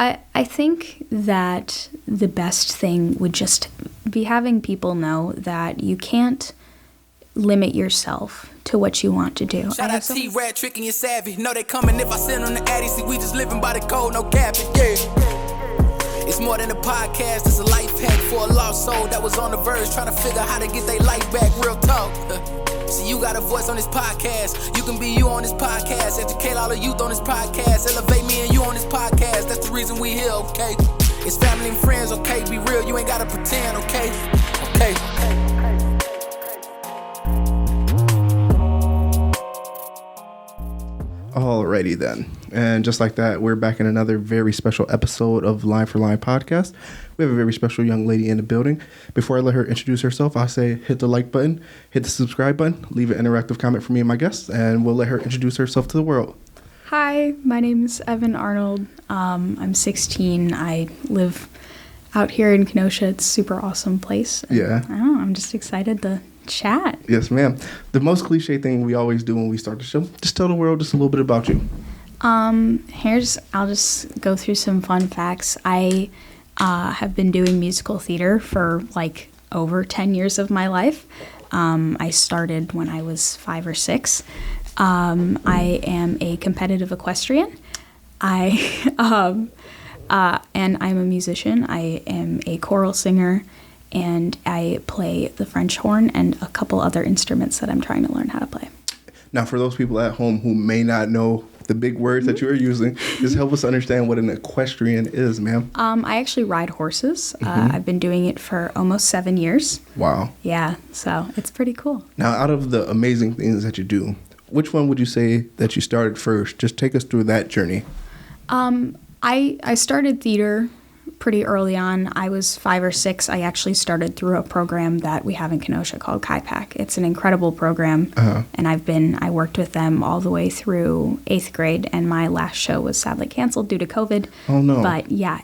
I think that the best thing would just be having people know that you can't limit yourself to what you want to do. Shout out T-Rad, tricking you savvy. Know they coming if I send on the Addy. See, we just living by the code, no capping, yeah. It's more than a podcast, it's a life hack for a lost soul that was on the verge, trying to figure how to get their life back, real talk. See, you got a voice on this podcast, you can be you on this podcast, educate all the youth on this podcast, elevate me and you on this podcast, that's the reason we here, okay? It's family and friends, okay? Be real, you ain't gotta pretend, okay? Okay. Alrighty then. And just like that, we're back in another very special episode of Line for Line podcast. We have a very special young lady in the building. Before I let her introduce herself, I'll say hit the like button, hit the subscribe button, leave an interactive comment for me and my guests, and we'll let her introduce herself to the world. Hi, my name is Evan Arnold. I'm 16. I live out here in Kenosha. It's a super awesome place. And Yeah. I don't know, I'm just excited to chat. Yes, ma'am. The most cliche thing we always do when we start the show, just tell the world just a little bit about you. I'll just go through some fun facts. I have been doing musical theater for like over 10 years of my life. I started when I was 5 or 6. I am a competitive equestrian. And I'm a musician. I am a choral singer, and I play the French horn and a couple other instruments that I'm trying to learn how to play. Now, for those people at home who may not know the big words that you are using, just help us understand what an equestrian is, ma'am. I actually ride horses. I've been doing it for almost 7 years. Wow. Yeah, so it's pretty cool. Now, out of the amazing things that you do, which one would you say that you started first? Just take us through that journey. I started theater pretty early on. I was 5 or 6. I actually started through a program that we have in Kenosha called KaiPAC. It's an incredible program, and I worked with them all the way through 8th grade, and my last show was sadly canceled due to COVID. Oh, no. But yeah,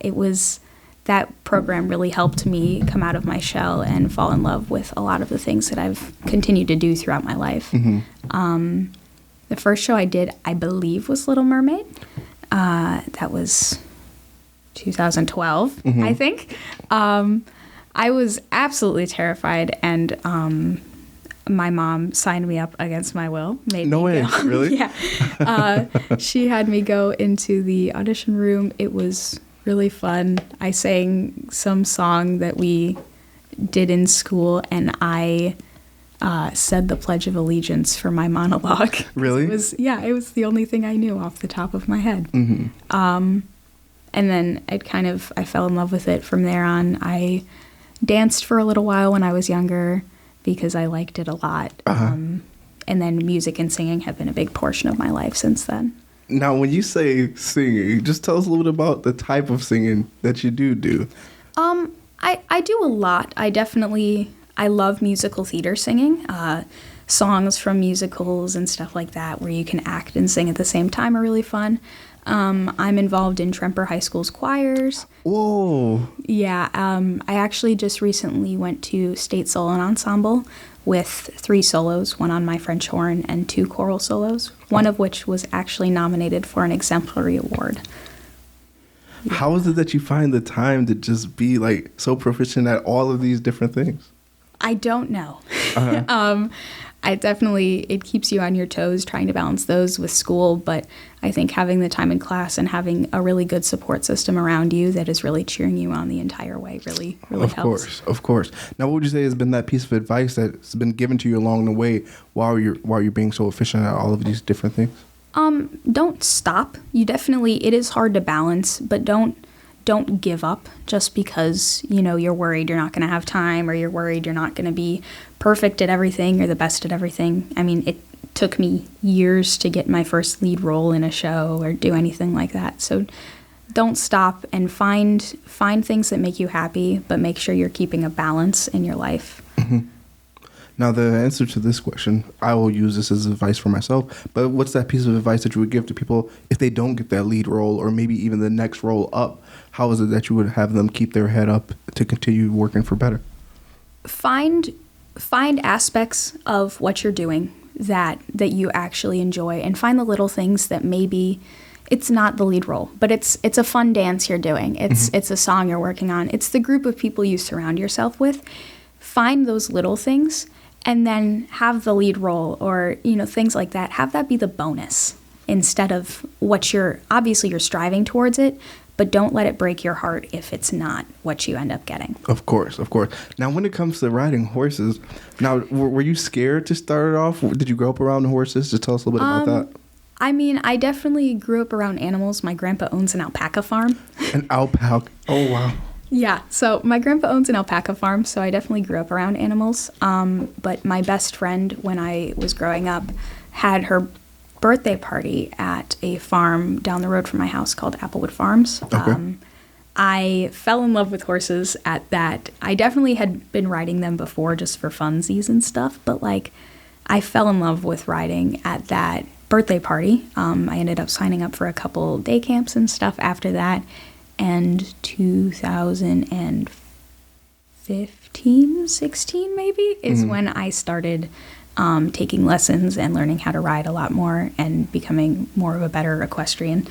that program really helped me come out of my shell and fall in love with a lot of the things that I've continued to do throughout my life. Mm-hmm. The first show I did, I believe, was Little Mermaid. That was 2012, I think. I was absolutely terrified, and my mom signed me up against my will. No way, really? Yeah. She had me go into the audition room. It was really fun. I sang some song that we did in school, and I said the Pledge of Allegiance for my monologue. Really? It was the only thing I knew off the top of my head. Mm-hmm. And then I fell in love with it from there on. I danced for a little while when I was younger because I liked it a lot. And then music and singing have been a big portion of my life since then. Now, when you say singing, just tell us a little bit about the type of singing that you do. I do a lot. I love musical theater singing. Songs from musicals and stuff like that where you can act and sing at the same time are really fun. I'm involved in Tremper High School's choirs. Whoa. Yeah, I actually just recently went to State Solo Ensemble with 3 solos, 1 on my French horn and 2 choral solos, one of which was actually nominated for an exemplary award. Yeah. How is it that you find the time to just be like so proficient at all of these different things? I don't know. It keeps you on your toes trying to balance those with school, but I think having the time in class and having a really good support system around you that is really cheering you on the entire way really helps. Of course. Now, what would you say has been that piece of advice that's been given to you along the way while you're being so efficient at all of these different things? Don't stop. It is hard to balance, but don't give up just because, you're worried you're not going to have time or you're worried you're not going to be perfect at everything or the best at everything. I mean, it took me years to get my first lead role in a show or do anything like that. So don't stop and find things that make you happy, but make sure you're keeping a balance in your life. Mm-hmm. Now, the answer to this question, I will use this as advice for myself, but what's that piece of advice that you would give to people if they don't get that lead role or maybe even the next role up? How is it that you would have them keep their head up to continue working for better? Find aspects of what you're doing that you actually enjoy, and find the little things that maybe it's not the lead role, but it's a fun dance you're doing. It's a song you're working on. It's the group of people you surround yourself with. Find those little things and then have the lead role or, things like that. Have that be the bonus instead of what you're striving towards it, but don't let it break your heart if it's not what you end up getting. Of course. Now, when it comes to riding horses, were you scared to start it off? Did you grow up around horses? Just tell us a little bit about that. I mean, I definitely grew up around animals. My grandpa owns an alpaca farm. An alpaca? Oh, wow. Yeah, so my grandpa owns an alpaca farm, so I definitely grew up around animals. But my best friend, when I was growing up, had her birthday party at a farm down the road from my house called Applewood Farms. Okay. I fell in love with horses at that. I definitely had been riding them before just for funsies and stuff, but I fell in love with riding at that birthday party. I ended up signing up for a couple day camps and stuff after that. And 2015, 16 maybe, is when I started taking lessons and learning how to ride a lot more and becoming more of a better equestrian.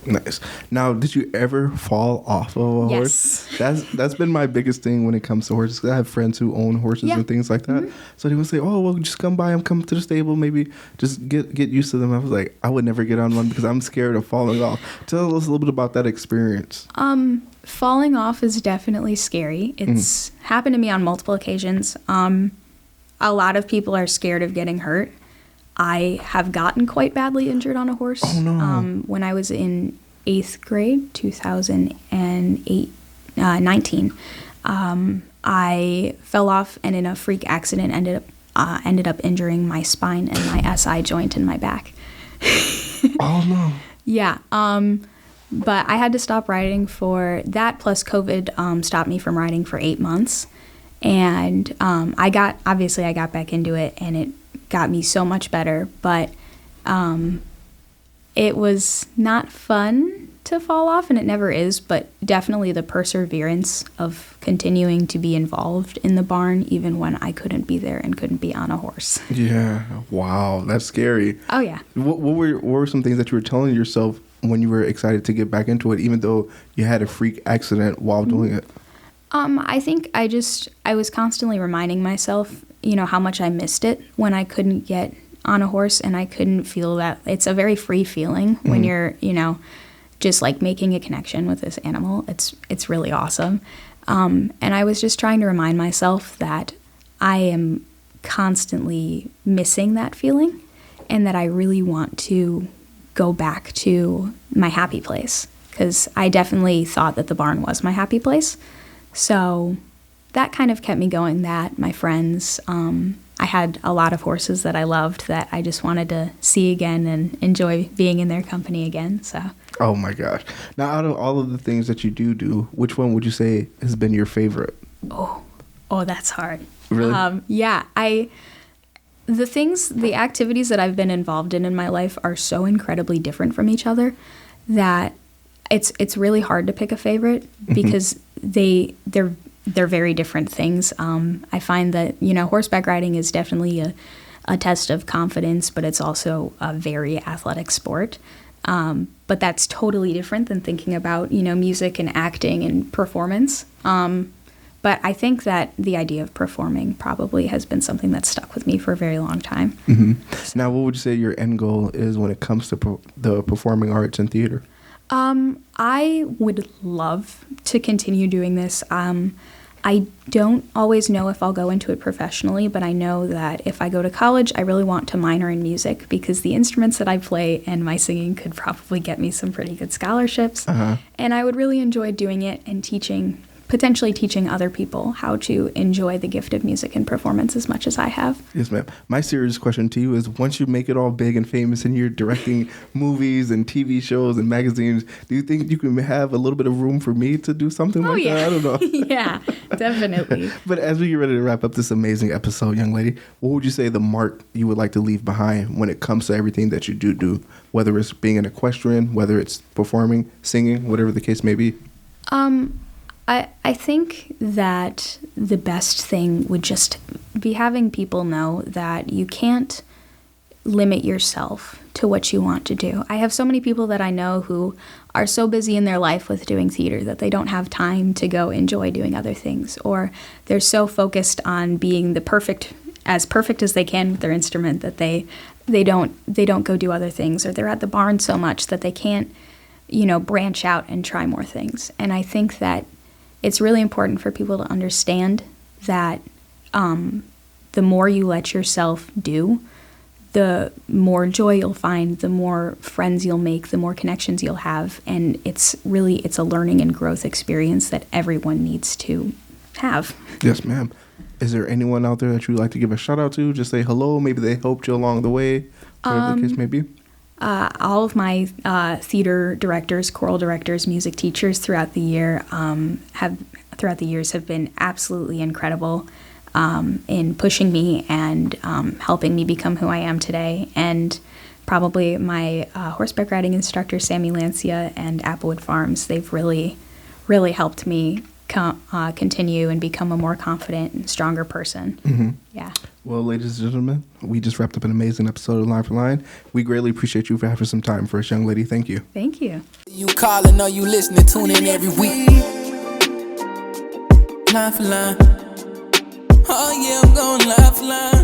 Nice. Now, did you ever fall off of a horse? That's been my biggest thing when it comes to horses. 'Cause I have friends who own horses and things like that. So they would say, "Oh, well, just come by and come to the stable. Maybe just get used to them." I was like, I would never get on one because I'm scared of falling off. Tell us a little bit about that experience. Falling off is definitely scary. It's happened to me on multiple occasions. A lot of people are scared of getting hurt. I have gotten quite badly injured on a horse. Oh, no. When I was in 8th grade, 2019, I fell off and in a freak accident ended up injuring my spine and my SI joint in my back. Oh, no. Yeah. But I had to stop riding for that, plus COVID stopped me from riding for 8 months. And I got back into it, and it got me so much better, but it was not fun to fall off, and it never is, but definitely the perseverance of continuing to be involved in the barn even when I couldn't be there and couldn't be on a horse. Yeah. Wow. That's scary. Oh, yeah. What were some things that you were telling yourself when you were excited to get back into it, even though you had a freak accident while doing it? I think I was constantly reminding myself, how much I missed it when I couldn't get on a horse and I couldn't feel that. It's a very free feeling when you're, just making a connection with this animal. It's really awesome. And I was just trying to remind myself that I am constantly missing that feeling and that I really want to go back to my happy place, because I definitely thought that the barn was my happy place. So that kind of kept me going, that, my friends. I had a lot of horses that I loved that I just wanted to see again and enjoy being in their company again. So. Oh, my gosh. Now, out of all of the things that you do, which one would you say has been your favorite? Oh, that's hard. Really? Yeah. The activities that I've been involved in my life are so incredibly different from each other that it's really hard to pick a favorite because they're very different things. I find that, horseback riding is definitely a test of confidence, but it's also a very athletic sport. But that's totally different than thinking about, music and acting and performance. But I think that the idea of performing probably has been something that's stuck with me for a very long time. Mm-hmm. Now, what would you say your end goal is when it comes to the performing arts and theater? I would love to continue doing this. I don't always know if I'll go into it professionally, but I know that if I go to college, I really want to minor in music because the instruments that I play and my singing could probably get me some pretty good scholarships. And I would really enjoy doing it and potentially teaching other people how to enjoy the gift of music and performance as much as I have. Yes, ma'am. My serious question to you is, once you make it all big and famous and you're directing movies and TV shows and magazines, do you think you can have a little bit of room for me to do something that? I don't know. Yeah, definitely. But as we get ready to wrap up this amazing episode, young lady, what would you say the mark you would like to leave behind when it comes to everything that you do, whether it's being an equestrian, whether it's performing, singing, whatever the case may be? I think that the best thing would just be having people know that you can't limit yourself to what you want to do. I have so many people that I know who are so busy in their life with doing theater that they don't have time to go enjoy doing other things, or they're so focused on being perfect as they can with their instrument that they don't go do other things, or they're at the barn so much that they can't, branch out and try more things. And I think that it's really important for people to understand that the more you let yourself do, the more joy you'll find, the more friends you'll make, the more connections you'll have. And it's a learning and growth experience that everyone needs to have. Yes, ma'am. Is there anyone out there that you'd like to give a shout out to? Just say hello. Maybe they helped you along the way, whatever the case may be. All of my theater directors, choral directors, music teachers throughout the year have been absolutely incredible in pushing me and helping me become who I am today. And probably my horseback riding instructor, Sammy Lancia, and Applewood Farms, they've really, really helped me continue and become a more confident and stronger person. Mm-hmm. Yeah. Well, ladies and gentlemen, we just wrapped up an amazing episode of Line for Line. We greatly appreciate you for having some time for us, young lady. Thank you. Thank you. You calling or you listening, tune in every week. Line for line. Oh yeah, I'm going line for line.